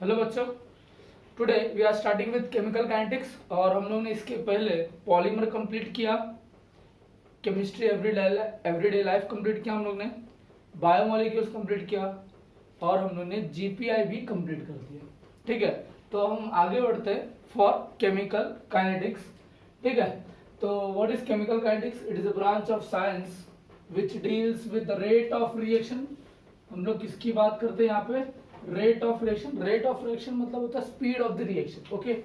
Hello बच्चों, today we are starting with chemical kinetics. और हम लोग ने इसके पहले पॉलीमर कंप्लीट किया, केमिस्ट्री एवरीडे लाइफ कंप्लीट किया, हम लोग ने बायोमोलिक्यूल्स कंप्लीट किया और हम लोग ने जीपीआई भी कंप्लीट कर दिया। ठीक है, तो हम आगे बढ़ते हैं फॉर केमिकल काइनेटिक्स। ठीक है, तो what is chemical kinetics? It is a branch of science which deals with the rate of reaction. हम लोग किसकी बात करते हैं यहाँ पे? Rate of reaction. Rate of reaction मतलब होता है speed of the reaction. Okay,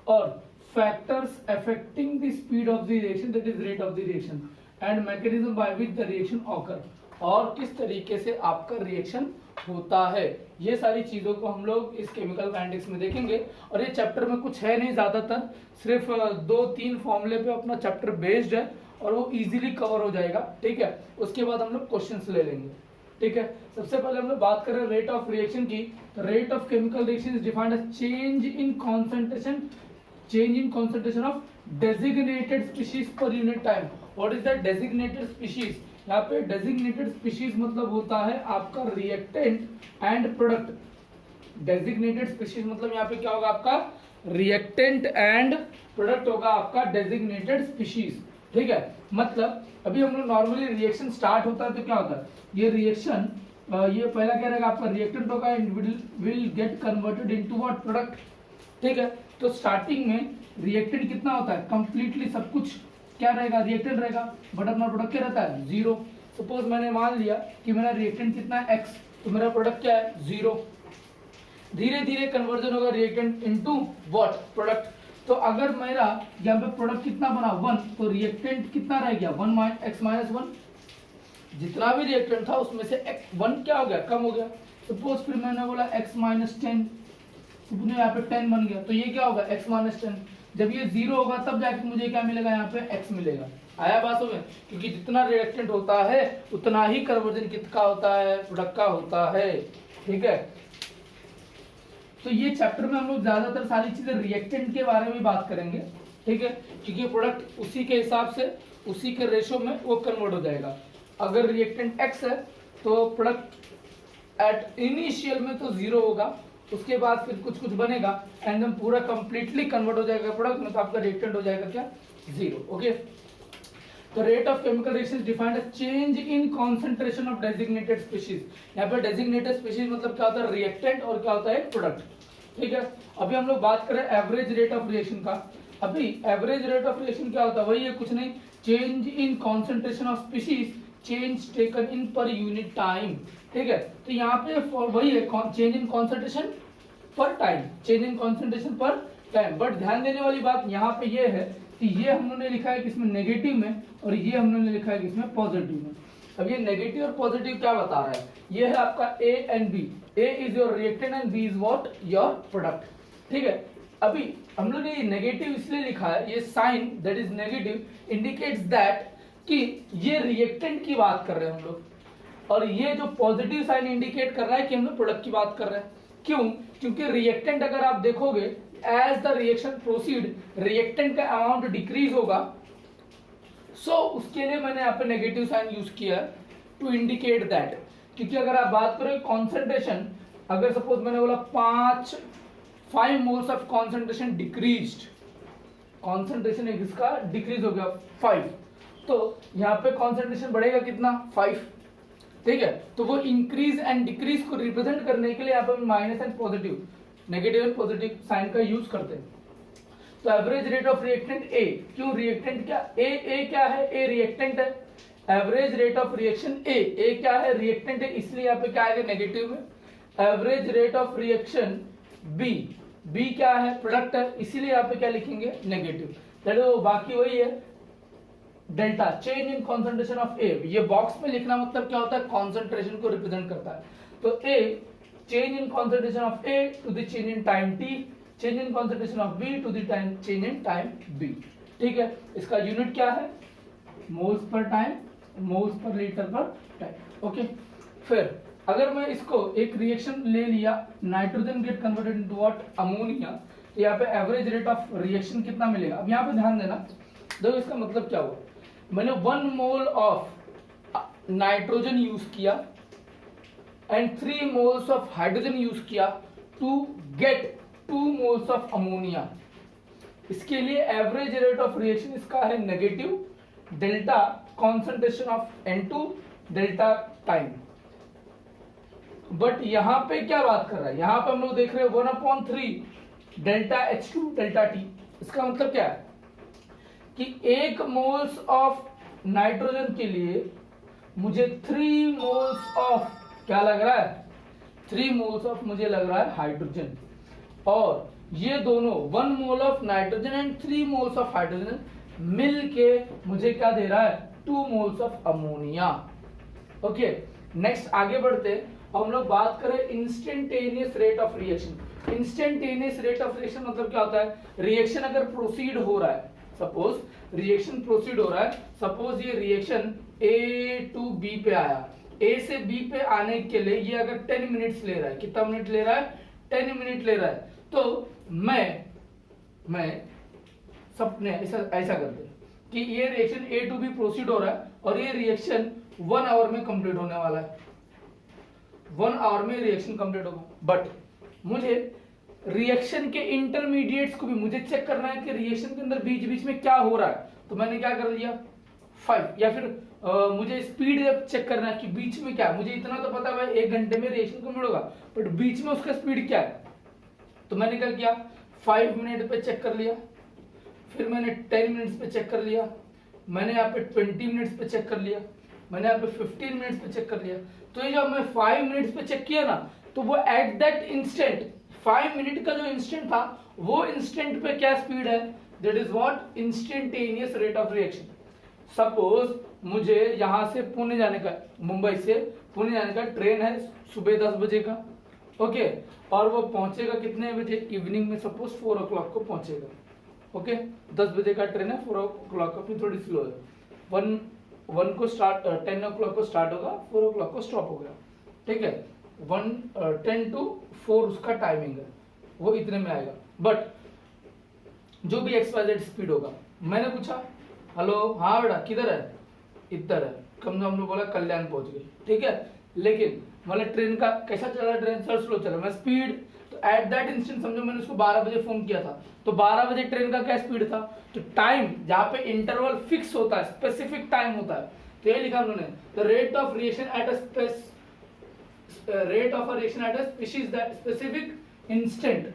और factors affecting the speed of the reaction, that is rate of the reaction, and mechanism by which the reaction occur, और किस तरीके से आपका reaction होता है। ये सारी चीजों को हम लोग इस केमिकल काइनेटिक्स में देखेंगे। और ये चैप्टर में कुछ है नहीं, ज्यादातर सिर्फ 2-3 फॉर्मूले पे अपना चैप्टर बेस्ड है और वो इजीली कवर हो जाएगा। ठीक है, उसके बाद हम लोग क्वेश्चंस ले लेंगे। ठीक है, सबसे पहले हम लोग बात कर रहे हैं रेट ऑफ रिएक्शन की। Rate of chemical reaction is defined as change in concentration of designated species per unit time. What is that designated species? यहाँ पे डेजिग्नेटेड स्पीशीज मतलब होता है आपका reactant and product. Designated species मतलब यहाँ पे क्या होगा? आपका रिएक्टेंट एंड प्रोडक्ट होगा आपका डेजिग्नेटेड स्पीशीज। ठीक है, मतलब अभी हम लोग नॉर्मली रिएक्शन स्टार्ट होता है तो क्या होता है? ये रिएक्शन ये पहला क्या रहेगा? आपका रिएक्टेंट होगा and will get converted into what? Product. ठीक है, तो स्टार्टिंग में रिएक्टेंट कितना होता है? कंप्लीटली सब कुछ क्या रहेगा? रिएक्टेंट रहेगा, बट अपना प्रोडक्ट क्या रहता है? 0। सपोज मैंने मान लिया कि मेरा रिएक्टेंट कितना है? x, तो मेरा प्रोडक्ट क्या है? 0। धीरे धीरे कन्वर्जन होगा रिएक्टेंट इनटू व्हाट? प्रोडक्ट। तो अगर मेरा यहाँ पे प्रोडक्ट कितना बना? 1, तो रिएक्टेंट कितना रह गया? 1 x माइनस 1। जितना भी रिएक्टेंट था उसमें से 1 क्या हो गया? कम हो गया। सपोज फिर मैंने बोला x माइनस 10, यहाँ पे 10 बन गया, तो ये क्या होगा? x minus 10। जब ये 0 होगा तब जाके मुझे क्या मिलेगा? यहाँ पे x मिलेगा। आया बात हो गया? क्योंकि जितना रिएक्टेंट होता है उतना ही कन्वर्जन किसका होता है? प्रोडक्ट का होता है। ठीक है, तो ये चैप्टर में हम लोग ज्यादातर सारी चीजें रिएक्टेंट के बारे में बात करेंगे। ठीक है, क्योंकि प्रोडक्ट उसी के हिसाब से उसी के रेशो में वो कन्वर्ट हो जाएगा। अगर रिएक्टेंट x है तो प्रोडक्ट एट इनिशियल में तो 0 होगा, उसके बाद फिर कुछ कुछ बनेगा एंड देन पूरा कंप्लीटली कन्वर्ट हो जाएगा प्रोडक्ट में, तो आपका रिएक्टेंट हो जाएगा क्या? 0। ओके, तो rate of chemical reaction is defined as change in concentration of designated species. यहाँ पे डेजिग्नेटेड स्पीशीज मतलब क्या होता है? रिएक्टेंट, और क्या होता है? प्रोडक्ट। ठीक है, अभी हम लोग बात करें एवरेज रेट ऑफ रिएक्शन का। अभी एवरेज रेट ऑफ रिएक्शन क्या होता है? वही है, कुछ नहीं, change in concentration of species, change taken in पर यूनिट टाइम। ठीक है, तो यहाँ पे वही है, चेंज इन कॉन्सेंट्रेशन पर टाइम, चेंज इन कॉन्सेंट्रेशन पर टाइम। बट ध्यान देने वाली बात यहाँ पे ये है कि ये हम लोगों ने लिखा है किसमें? नेगेटिव में, और ये हम लोगों ने लिखा है किसमें? पॉजिटिव में। अब ये नेगेटिव और पॉजिटिव क्या बता रहा है? ये है आपका A and B। A is your reactant and B is what? Your product. ठीक है, अभी हम लोग ने ये नेगेटिव इसलिए लिखा है, ये sign that is negative indicates that कि ये रिएक्टेंट की बात कर रहे हैं हम लोग, और ये जो पॉजिटिव साइन इंडिकेट कर रहा है कि हम लोग प्रोडक्ट की बात कर रहे हैं। क्यों? क्योंकि रिएक्टेंट अगर आप देखोगे, as the reaction proceed reactant का अमाउंट डिक्रीज होगा। सो उसके लिए मैंने यहाँ पे नेगेटिव साइन यूज किया टू इंडिकेट दैट। क्योंकि अगर आप बात करें कॉन्सेंट्रेशन, अगर सपोज मैंने बोला 5 moles of concentration decreased, concentration इसका डिक्रीज हो गया 5, तो यहाँ पे कॉन्सेंट्रेशन बढ़ेगा कितना? 5। ठीक है, तो वो इंक्रीज एंड डिक्रीज को रिप्रेजेंट करने के लिए यहाँ पे minus and positive, negative and positive sign का यूज करते हैं। तो average rate of reactant a, क्यों? रिएक्टेंट क्या? ए क्या है? ए रिएक्टेंट है। Average rate of reaction a क्या है? रिएक्टेंट है, इसलिए यहाँ पे क्या आएगा? नेगेटिव में। Average rate of reaction b क्या है? प्रोडक्ट है, इसीलिए यहाँ पे क्या लिखेंगे? नेगेटिव। चलो बाकी वही है, delta change in concentration of A. ये बॉक्स में लिखना मतलब क्या होता है? कॉन्सेंट्रेशन को रिप्रेजेंट करता है। तो a change in concentration of a to the change in time t, change in concentration of b to the time change in time b. ठीक है, इसका यूनिट क्या है? Moles per time, moles per litre per time. Okay, फिर अगर मैं इसको एक रिएक्शन ले लिया, nitrogen get converted into what? Ammonia, तो यहाँ पे एवरेज रेट ऑफ रिएक्शन कितना मिलेगा? अब यहाँ पे ध्यान देना, देखो इसका मतलब क्या हुआ? मैंने 1 मोल ऑफ नाइट्रोजन यूज किया and 3 moles of hydrogen use किया, to get 2 moles of ammonia. इसके लिए एवरेज रेट ऑफ रिएक्शन इसका है negative, delta concentration of N2, delta time. But यहां पे क्या बात कर रहा है, यहां पे हम लोग देख रहे हैं 1/3 डेल्टा H2 डेल्टा T। इसका मतलब क्या है कि 1 मोल्स ऑफ नाइट्रोजन के लिए मुझे 3 मोल्स ऑफ क्या लग रहा है, 3 मोल्स ऑफ मुझे लग रहा है हाइड्रोजन। और ये दोनों 1 mole of nitrogen and 3 moles of hydrogen मिल के मुझे क्या दे रहा है, 2 moles of ammonia. Okay, next आगे बढ़ते हैं। हम लोग बात करें instantaneous rate of reaction. Instantaneous rate of reaction मतलब क्या होता है, रिएक्शन अगर प्रोसीड हो रहा है, सपोज रिएक्शन प्रोसीड हो रहा है, सपोज ये रिएक्शन A टू B पे आया, A से B पे आने के लिए ये अगर 10 मिनट्स ले रहा है, कितना मिनट ले रहा है, 10 मिनट ले रहा है, तो मैं सपने ऐसा करते हैं कि ये reaction A to B proceed हो रहा है और ये रिएक्शन 1 आवर में कंप्लीट होने वाला है, 1 आवर में रिएक्शन कंप्लीट होगा। बट मुझे रिएक्शन के इंटरमीडिएट्स को भी मुझे चेक करना है कि रिएक्शन के अंदर बीच बीच में क्या हो रहा है, तो मैंने क्या कर दिया 5। या फिर मुझे स्पीड चेक करना है कि बीच में क्या है, मुझे इतना तो पता है 1 घंटे में रिएक्शन कंप्लीट होगा, बट बीच में उसका स्पीड क्या है, तो मैंने क्या किया 5 मिनट पे चेक कर लिया, फिर मैंने 10 मिनट्स पे चेक कर लिया, मैंने यहाँ पे 20 मिनट्स पे चेक कर लिया, मैंने यहाँ पे 15 मिनट्स पे चेक कर लिया। तो ये जब मैं 5 मिनट्स पे चेक किया ना, तो वो एट दैट इंस्टेंट 5 मिनट का जो इंस्टेंट था वो इंस्टेंट पे क्या स्पीड है, that is what instantaneous rate of reaction. Suppose मुझे यहाँ से पुणे जाने का, मुंबई से पुणे जाने का ट्रेन है सुबह 10 बजे का, ओके, और वो पहुंचेगा कितने बजे, इवनिंग में सपोज 4 o'clock को पहुंचेगा, ओके, 10 बजे का ट्रेन है, 4 o'clock अपनी थोड़ी स्लो है, 1 को स्टार्ट 10 o'clock को स्टार्ट होगा, 4 o'clock को स्टॉप हो गया, ठीक है, 10 to 4 उसका टाइमिंग है, वो इतने में आएगा। बट जो भी XYZ स्पीड होगा, मैंने पूछा हेलो हाँ बेटा किधर है, इधर है, कम से हम लोग बोला कल्याण पहुंच गए, ठीक है, लेकिन मतलब ट्रेन का कैसा चला, ट्रेन सर स्लो चला, मैं स्पीड, तो एट दैट इंस्टेंट समझो मैंने उसको 12 बजे फोन किया था, तो 12 बजे ट्रेन का क्या स्पीड था, तो टाइम जहाँ पे इंटरवल फिक्स होता है, स्पेसिफिक टाइम होता है, तो ये लिखा उन्होंने, the rate of reaction at a species that specific instant,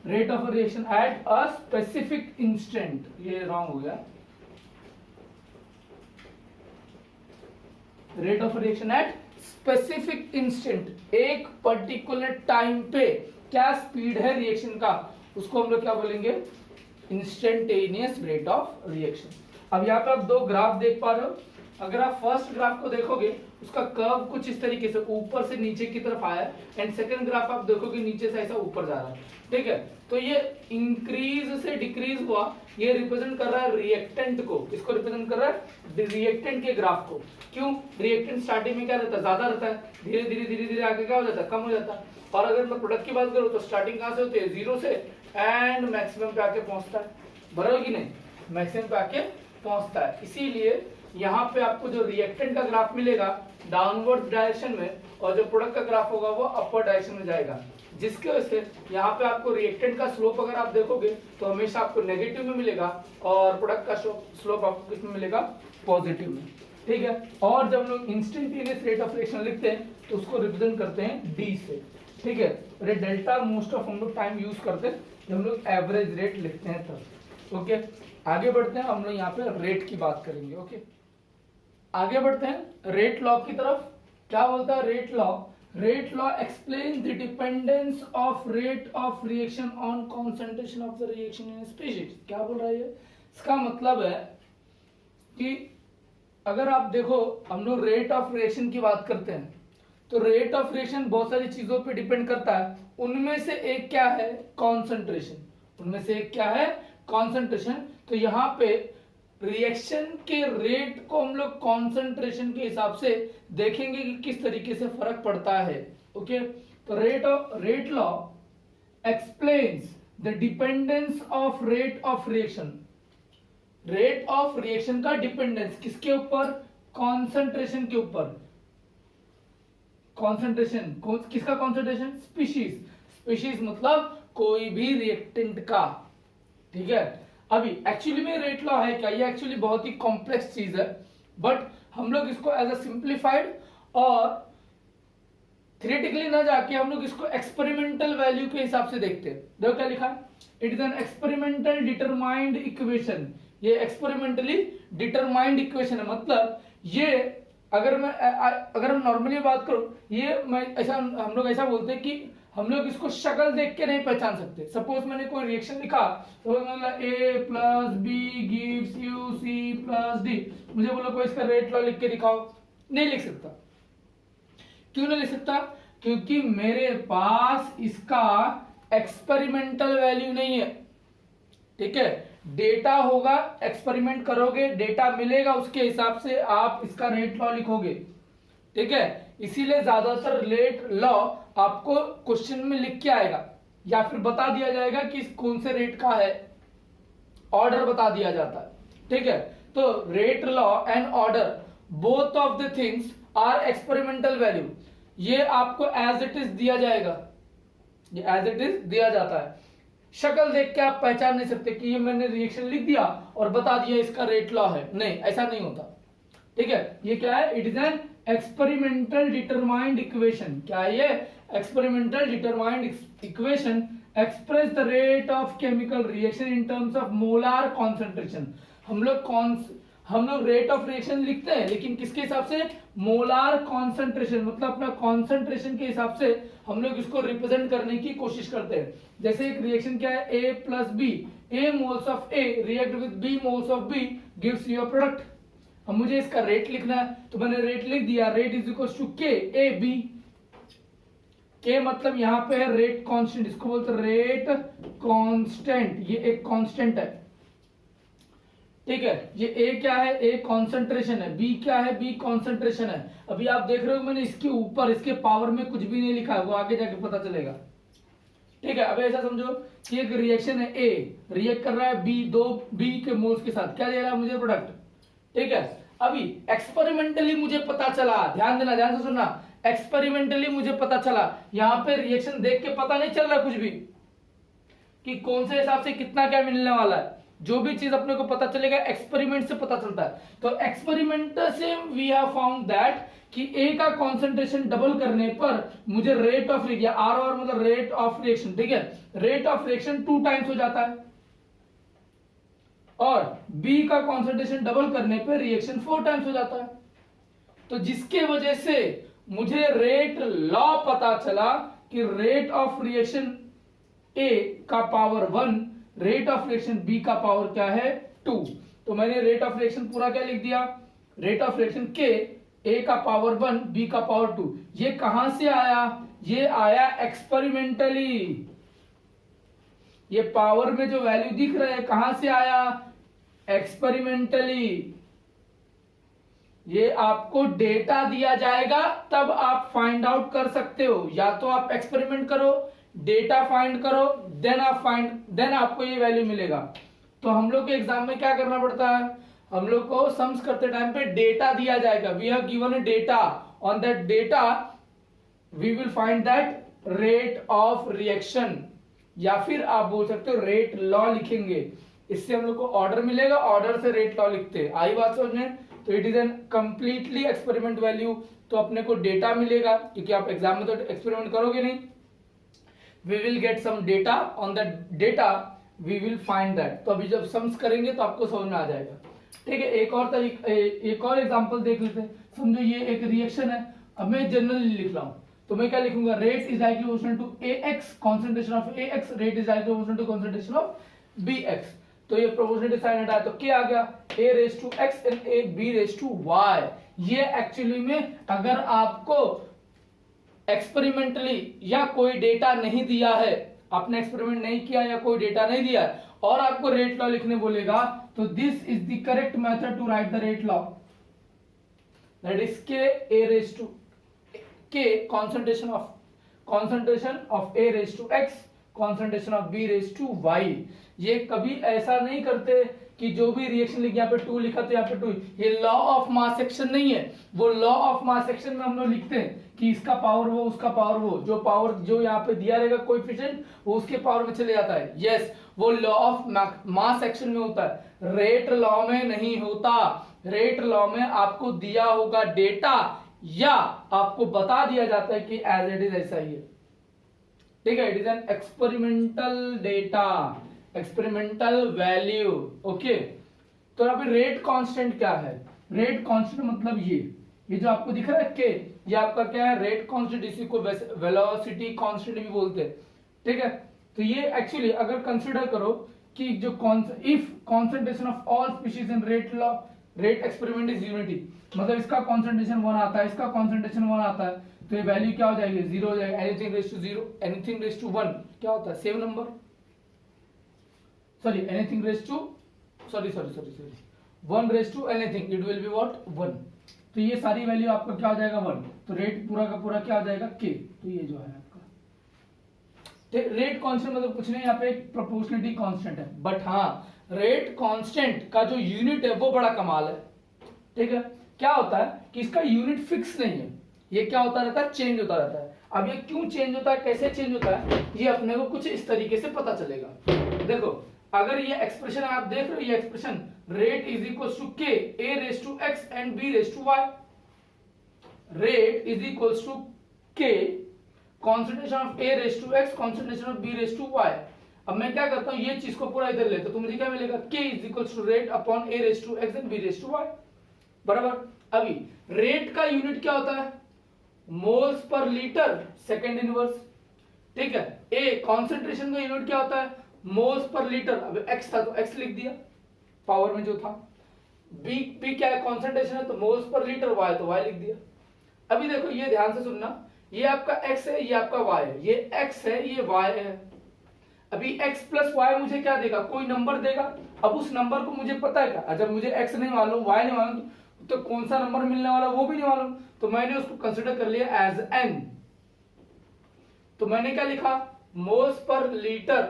rate of reaction at a specific instant, ये रॉन्ग हो गया, rate of reaction at specific instant, एक पर्टिकुलर टाइम पे क्या स्पीड है रिएक्शन का, उसको हम लोग क्या बोलेंगे, इंस्टेंटेनियस रेट ऑफ रिएक्शन। अब यहाँ पे आप 2 ग्राफ देख पा रहे हो, अगर आप फर्स्ट ग्राफ को देखोगे उसका कर्व कुछ इस तरीके से ऊपर से नीचे की तरफ आया है, एंड सेकंड ग्राफ आप देखोगे नीचे से ऐसा ऊपर जा रहा है, ठीक है, तो ये इंक्रीज से डिक्रीज हुआ, ये रिप्रेजेंट कर रहा है रिएक्टेंट को, किसको रिप्रेजेंट कर रहा है, रिएक्टेंट के ग्राफ को। क्यों, रिएक्टेंट स्टार्टिंग में क्या रहता है, ज्यादा रहता है, धीरे धीरे आगे क्या हो जाता है, कम हो जाता है, और अगर मैं प्रोडक्ट की बात करूं तो स्टार्टिंग कहां से होती है, 0 से, एंड मैक्सिमम पे आके पहुंचता है, बराबर कि नहीं, मैक्सिमम पे आके पहुंचता है। इसीलिए यहाँ पे आपको जो रिएक्टेंट का ग्राफ मिलेगा डाउनवर्ड डायरेक्शन में, और जो प्रोडक्ट का ग्राफ होगा वो अपवर्ड डायरेक्शन में जाएगा, जिसके वजह से यहाँ पे आपको रिएक्टेंट का स्लोप अगर आप देखोगे तो हमेशा आपको नेगेटिव में मिलेगा, और प्रोडक्ट का स्लोप आपको किसमें मिलेगा, पॉजिटिव में, ठीक है। और जब लोग इंस्टेंटेनियस रेट ऑफ रिएक्शन लिखते हैं तो उसको रिप्रेजेंट करते हैं D से, ठीक है, और ये डेल्टा मोस्ट ऑफ हम लोग टाइम यूज करते हैं जब हम लोग एवरेज रेट लिखते हैं तब, ओके। आगे बढ़ते हैं, हम लोग यहाँ पे रेट की बात करेंगे, ओके। आगे बढ़ते हैं रेट लॉ की तरफ। क्या बोलता है rate law, rate law explain the dependence of rate of reaction on concentration of the reaction in species. क्या बोल रहा है ये, इसका मतलब है कि अगर आप देखो हम लोग रेट ऑफ रिएक्शन की बात करते हैं, तो रेट ऑफ रिएक्शन बहुत सारी चीजों पे डिपेंड करता है, उनमें से एक क्या है, कॉन्सेंट्रेशन, उनमें से एक क्या है, कॉन्सेंट्रेशन। तो यहाँ पे रिएक्शन के रेट को हम लोग कॉन्सेंट्रेशन के हिसाब से देखेंगे कि किस तरीके से फर्क पड़ता है, ओके। तो rate law explains the dependence of rate of reaction, rate of reaction का डिपेंडेंस किसके ऊपर, कॉन्सेंट्रेशन के ऊपर, कॉन्सेंट्रेशन किसका, कॉन्सेंट्रेशन स्पीशीज, स्पीशीज मतलब कोई भी रिएक्टेंट का, ठीक है। अभी एक्चुअली में रेट लॉ है क्या, ये एक्चुअली बहुत ही कॉम्प्लेक्स चीज है, बट हम लोग इसको एज अ सिंप्लीफाइड और थ्योरेटिकली ना जाके हम लोग इसको एक्सपेरिमेंटल वैल्यू के हिसाब से देखते हैं। देखो क्या लिखा है, it is an experimental determined equation. ये एक्सपेरिमेंटली डिटरमाइंड इक्वेशन है, मतलब ये अगर हम नॉर्मली बात करूं, ये मैं ऐसा हम लोग ऐसा बोलते हैं कि हम लोग इसको शक्ल देख के नहीं पहचान सकते। सपोज मैंने कोई रिएक्शन लिखा, तो मतलब A plus B gives you C plus D, मुझे बोलो कोई इसका रेट लॉ लिख के दिखाओ, नहीं लिख सकता। क्यों नहीं लिख सकता? क्योंकि मेरे पास इसका एक्सपेरिमेंटल वैल्यू नहीं है, ठीक है। डेटा होगा, एक्सपेरिमेंट करोगे, डेटा मिलेगा, उसके हिसाब से आप इसका रेट लॉ लिखोगे, ठीक है। इसीलिए ज्यादातर रेट लॉ आपको क्वेश्चन में लिख के आएगा या फिर बता दिया जाएगा कि कौन से रेट का है, ऑर्डर बता दिया जाता है, ठीक है। तो rate law and order both of the things are experimental value, ये आपको एज इट इज दिया जाएगा, ये एज इट इज दिया जाता है। शक्ल देख के आप पहचान नहीं सकते कि ये मैंने रिएक्शन लिख दिया और बता दिया इसका रेट लॉ है, नहीं, ऐसा नहीं होता, ठीक है। ये क्या है? It is an experimental determined equation. क्या है ये? Experimental determined equation express the rate of chemical reaction in terms of molar concentration. हम लोग रेट ऑफ रिएक्शन लिखते हैं, लेकिन किसके हिसाब से? मोलार कॉन्सेंट्रेशन, मतलब अपना कॉन्सेंट्रेशन के हिसाब से हम लोग इसको रिप्रेजेंट करने की कोशिश करते हैं। जैसे एक रिएक्शन क्या है, A plus B, A moles of A react with B moles of B gives your product. अब मुझे इसका रेट लिखना है, तो मैंने रेट लिख दिया, rate is equal to k A B. के मतलब यहां पे है रेट कांस्टेंट, इसको बोलते हैं रेट कांस्टेंट, ये एक कांस्टेंट है, ठीक है। ये ए क्या है? ए कॉन्सेंट्रेशन है। बी क्या है? बी कॉन्सेंट्रेशन है। अभी आप देख रहे हो मैंने इसके ऊपर इसके पावर में कुछ भी नहीं लिखा है, वो आगे जाके पता चलेगा, ठीक है। अब ऐसा समझो कि एक रिएक्शन है, ए रिएक्ट कर रहा है बी, दो बी के मोल्स के साथ, क्या दे रहा है मुझे? प्रोडक्ट, ठीक है। अभी एक्सपेरिमेंटली मुझे पता चला, ध्यान देना, ध्यान से सुनना, एक्सपेरिमेंटली मुझे पता चला, यहां पे रिएक्शन देख के पता नहीं चल रहा कुछ भी कि कौन से हिसाब से कितना क्या मिलने वाला है। जो भी चीज अपने को पता चलेगा एक्सपेरिमेंट से पता चलता है। तो एक्सपेरिमेंट से वी हैव फाउंड दैट कि ए का कॉन्सेंट्रेशन डबल करने पर मुझे रेट ऑफ रिएक्शन, आर और मतलब रेट ऑफ रिएक्शन, ठीक है, रेट ऑफ रिएक्शन 2 टाइम्स हो जाता है, और बी का कॉन्सेंट्रेशन डबल करने पर रिएक्शन 4 टाइम्स हो जाता है। तो जिसके वजह से मुझे रेट लॉ पता चला कि रेट ऑफ रिएक्शन ए का power 1, rate of reaction b का पावर क्या है? 2। तो मैंने रेट ऑफ रिएक्शन पूरा क्या लिख दिया? रेट ऑफ रिएक्शन के, ए का पावर 1, बी का पावर 2। ये कहां से आया? ये आया एक्सपेरिमेंटली। ये पावर में जो वैल्यू दिख रहा है कहां से आया? एक्सपेरिमेंटली। ये आपको डेटा दिया जाएगा तब आप फाइंड आउट कर सकते हो, या तो आप एक्सपेरिमेंट करो, डेटा फाइंड करो, देन आपको ये वैल्यू मिलेगा। तो हम लोग के एग्जाम में क्या करना पड़ता है? हम लोग को सम्स करते टाइम पे डेटा दिया जाएगा, we have given a data, on that data we will find that rate of reaction, या फिर आप बोल सकते हो रेट लॉ लिखेंगे। इससे हम लोग को ऑर्डर मिलेगा, ऑर्डर से रेट लॉ लिखते हैं। आई बात समझ में? तो it is an completely experiment value. तो अपने को डेटा मिलेगा, क्योंकि आप एग्जाम में तो एक्सपेरिमेंट करोगे नहीं। We will get some data, on that data we will find that। तो अभी जब सम्स करेंगे तो आपको समझ में आ जाएगा, ठीक है। एक और एग्जांपल देख लेते हैं। समझो ये एक रिएक्शन है, अब मैं जनरली लिख रहा हूं, तो मैं क्या लिखूंगा? Rate is directly proportional to AX, concentration of AX, rate is directly proportional to concentration of BX। तो ये प्रोपोर्शनलिटी साइन हटा तो क्या आ गया? A raise to X and A B raise to Y। ये एक्चुअली में अगर आपको एक्सपेरिमेंटली या कोई डेटा नहीं दिया है, आपने एक्सपेरिमेंट नहीं किया या कोई डेटा नहीं दिया है, और आपको रेट लॉ लिखने बोलेगा, तो this is the correct method to write the rate law, that is k A raise to k concentration of A raised to X, concentration of B raised to Y। ये कभी ऐसा नहीं करते कि जो भी रिएक्शन लिखा यहाँ पे 2 लिखा तो यहाँ पे 2, ये लॉ ऑफ मास एक्शन नहीं है। वो लॉ ऑफ मास एक्शन में हम लोग लिखते हैं कि इसका पावर वो, उसका पावर वो, जो पावर जो यहाँ पे दिया रहेगा कोएफिशिएंट वो उसके पावर में चले जाता है। यस, वो लॉ ऑफ मास एक्शन में होता है, रेट लॉ में नहीं होता। रेट लॉ में आपको दिया होगा डेटा या आपको बता दिया जाता है कि एज इट इज ऐसा ही है, ठीक है। It is an experimental data, experimental value, okay. तो यहाँ पे रेट कांस्टेंट क्या है? रेट कांस्टेंट मतलब ये जो आपको दिख रहा है के, ये आपका क्या है? रेट कांस्टेंट, इसी को वेलोसिटी कांस्टेंट भी बोलते हैं, ठीक है। तो ये एक्चुअली अगर कंसीडर करो कि जो if concentration of all species in rate experiment is unity, मतलब इसका कॉन्सेंट्रेशन 1 आता है, इसका कॉन्सेंट्रेशन 1 आता है, तो ये वैल्यू क्या हो जाएगी? 0 हो जाएगी। Anything raise to 0, anything raise to 1 क्या होता है? Same number, sorry anything raise to sorry 1 raise to anything, it will be what? 1। तो ये सारी वैल्यू आपका क्या हो जाएगा? 1। तो रेट पूरा का पूरा क्या हो जाएगा? के। तो ये जो है आपका रेट कांस्टेंट मतलब कुछ नहीं, यहाँ पे एक प्रोपोर्शनलिटी कांस्टेंट है। बट हाँ, रेट कांस्टेंट का जो यूनिट है वो बड़ा कमाल है, ठीक है। क्या होता है कि इसका यूनिट फिक्स नहीं है, ये क्या होता रहता है? चेंज होता रहता है। अब ये क्यों चेंज होता है, कैसे चेंज होता है, ये अपने को कुछ इस तरीके से पता चलेगा। देखो, अगर ये एक्सप्रेशन आप देख रहे हो, ये expression rate is equal to k A raise to x and B raise to y, rate is equal to k concentration of A raise to x concentration of B raise to y. अब मैं क्या करता हूं, ये चीज को पूरा इधर लेता हूं, तो मुझे क्या मिलेगा? K is equal to rate upon a raise to x and B raise to y, बराबर। अभी रेट का यूनिट क्या होता है? Moles per litre second inverse, ठीक है। ए कॉन्सेंट्रेशन का यूनिट क्या होता है? Moles per litre. अब एक्स था तो एक्स लिख दिया पावर में जो था। बी क्या है? कॉन्सेंट्रेशन है, तो मोल्स पर लीटर। वाई तो वाई लिख दिया। अभी देखो, ये ध्यान से सुनना, ये आपका x है, ये आपका y है, ये x है, ये y है। अभी x प्लस y मुझे क्या देगा? कोई नंबर देगा। अब उस नंबर को मुझे पता है क्या? जब मुझे x नहीं मालूम, y नहीं मालूम, तो कौन सा नंबर मिलने वाला वो भी नहीं मालूम, तो मैंने उसको कंसिडर कर लिया एज n। तो मैंने क्या लिखा? Moles per litre,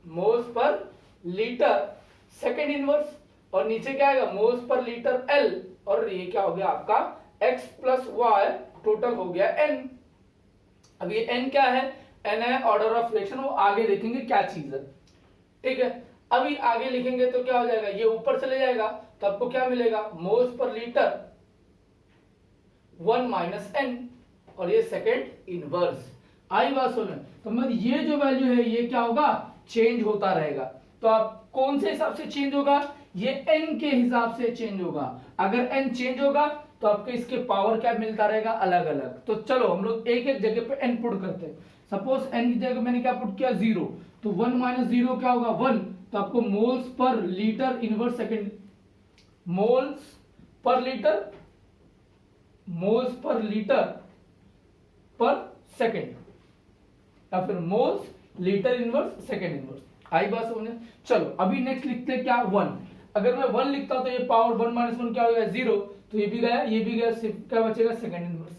moles per litre second inverse, और नीचे क्या आएगा? मोल्स पर लीटर L, और ये क्या हो गया आपका? x प्लस y टोटल हो गया n। अब ये n क्या है? n है ऑर्डर ऑफ रिएक्शन, वो आगे देखेंगे क्या चीज है, ठीक है। अभी आगे लिखेंगे तो क्या हो जाएगा? ये ऊपर चले जाएगा, तो आपको क्या मिलेगा? Moles per litre 1 minus n, और ये सेकेंड इनवर्स। आई बात सुन। तो मतलब ये जो वैल्यू है ये क्या होगा? चेंज होता रहेगा। तो आप कौन से हिसाब से चेंज होगा? ये n के हिसाब से चेंज होगा। अगर n चेंज होगा तो आपके इसके पावर क्या मिलता रहेगा? अलग अलग। तो चलो हम लोग एक एक जगह पे n पुट करते हैं। सपोज n की जगह मैंने क्या पुट किया? 0, तो 1 माइनस 0 क्या होगा? 1। तो आपको moles per litre inverse second, moles per litre, moles per litre per second, या फिर moles litre inverse second inverse. आई बात समझे? चलो अभी नेक्स्ट लिखते हैं क्या? 1। अगर मैं 1 लिखता हूं तो ये पावर 1 माइनस 1 क्या हो गया? 0। तो ये भी गया, ये भी गया, सिर्फ क्या बचेगा? सेकेंड इनवर्स,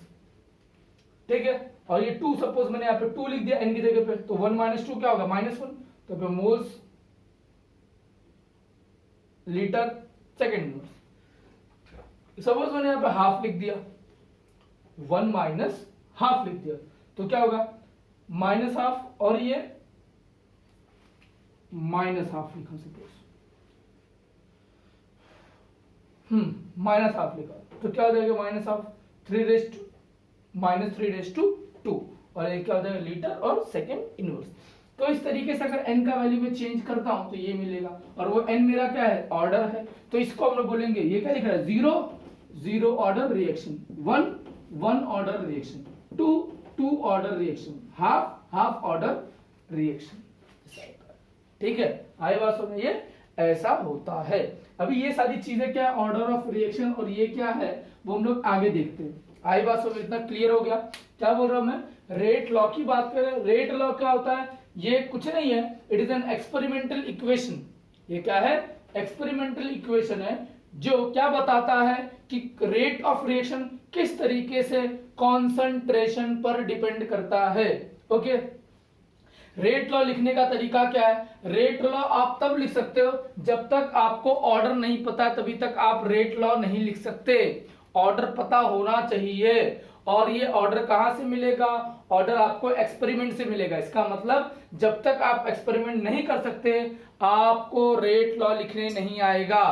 ठीक है। और ये 2, सपोज मैंने यहाँ पे 2 लिख दिया n की जगह पे, तो 1 माइनस 2 क्या होगा? माइनस 1। तो पे moles litre second inverse. Suppose मैंने यहाँ पे हाफ लिख दिया, 1 माइनस हाफ लिख दिया, तो क्या होगा? माइनस हाफ, और ये माइनस हाफ लिखा, सपोज माइनस हाफ लिखा, तो क्या हो जाएगा? Minus half 3 raise to minus 3 raise to 2, और ये क्या हो जाएगा? लीटर और सेकेंड इनवर्स। तो इस तरीके से अगर n का वैल्यू में चेंज करता हूं तो ये मिलेगा, और वो n मेरा क्या है? ऑर्डर है। तो इसको हम लोग बोलेंगे, ये क्या लिख रहा है? 0 order reaction, 1 order reaction, 2 order reaction, half order reaction, ठीक है। आई बात समझ? ये ऐसा होता है। अभी ये सारी चीजें क्या है? ऑर्डर ऑफ रिएक्शन, और ये क्या है वो हम लोग आगे देखते हैं। आई बात समझ? इतना क्लियर हो गया? क्या बोल रहा हूं मैं? रेट लॉ की बात करें, रेट लॉ क्या होता है? ये कुछ नहीं है, it is an experimental equation. ये क्या है? एक्सपेरिमेंटल इक्वेशन है जो क्या बताता है कि रेट ऑफ रिएक्शन किस तरीके से कॉन्सेंट्रेशन पर डिपेंड करता है, ओके। रेट लॉ लिखने का तरीका क्या है? रेट लॉ आप तब लिख सकते हो जब तक आपको ऑर्डर नहीं पता, तभी तक आप रेट लॉ नहीं लिख सकते। ऑर्डर पता होना चाहिए। और ये ऑर्डर कहां से मिलेगा? ऑर्डर आपको एक्सपेरिमेंट से मिलेगा। इसका मतलब जब तक आप एक्सपेरिमेंट नहीं कर सकते आपको रेट लॉ लिखने नहीं आएगा,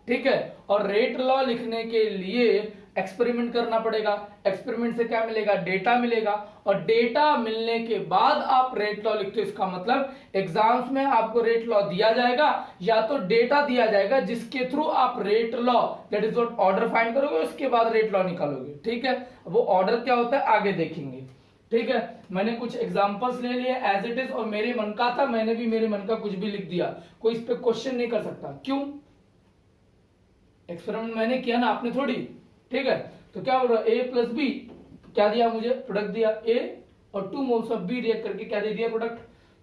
ठीक है। और रेट लॉ लिखने के लिए एक्सपेरिमेंट करना पड़ेगा। एक्सपेरिमेंट से क्या मिलेगा? डेटा मिलेगा। और डेटा मिलने के बाद आप रेट लॉ लिखते हो। इसका मतलब एग्जाम्स में आपको रेट लॉ दिया जाएगा या तो डेटा दिया जाएगा जिसके थ्रू आप rate law, that is what order find करोगे, उसके बाद रेट लॉ निकालोगे, ठीक है। वो ऑर्डर क्या होता है आगे देखेंगे, ठीक है। मैंने कुछ एग्जांपल्स ले लिए एज इट इज, और मेरे मन का था, मैंने भी मेरे मन का कुछ भी लिख दिया। कोई इस पे क्वेश्चन नहीं कर सकता। क्यों? एक्सपेरिमेंट मैंने किया ना, आपने थोड़ी, ठीक है। तो क्या बोल रहा है? ए प्लस बी क्या दिया मुझे? प्रोडक्ट दिया ए, और 2 मोल्स ऑफ बी रिएक्ट करके क्या दे दिया? प्रोडक्ट।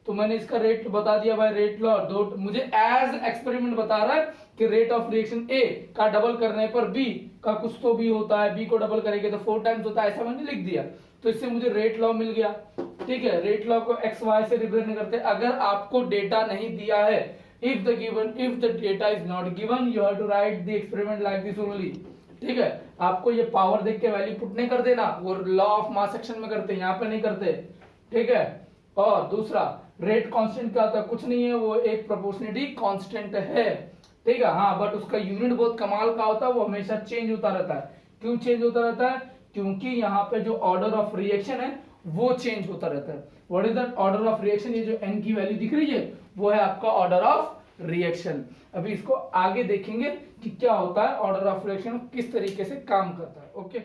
तो मैंने इसका रेट बता दिया भाई, रेट लॉ दो, मुझे एज एक्सपेरिमेंट बता रहा है कि रेट ऑफ रिएक्शन ए का डबल करने पर बी का कुछ तो बी होता है, बी को डबल करेंगे तो 4 टाइम्स होता है, ऐसा मैंने लिख दिया। तो इससे मुझे रेट लॉ मिल गया, ठीक है। रेट लॉ को एक्स वाई से रिप्रेजेंट करते हैं। अगर आपको डेटा नहीं दिया है, if the data is not given, you have to write the experiment like this only, ठीक है। आपको ये पावर देख के वैल्यू पुट नहीं कर देना, वो लॉ ऑफ मास सेक्शन में करते हैं, यहाँ पे नहीं करते, ठीक है। और दूसरा, रेट कांस्टेंट क्या होता है? कुछ नहीं है, वो एक प्रोपोर्शनलिटी कांस्टेंट है, ठीक है। हाँ, बट उसका यूनिट बहुत कमाल का होता है, वो हमेशा चेंज होता रहता है। क्यों चेंज होता रहता है? क्योंकि यहाँ पे जो ऑर्डर ऑफ रिएक्शन है वो चेंज होता रहता है। What is that order of reaction? ये जो n की वैल्यू दिख रही है वो है आपका ऑर्डर ऑफ रिएक्शन। अभी इसको आगे देखेंगे कि क्या होता है ऑर्डर ऑफ रिएक्शन, किस तरीके से काम करता है। ओके।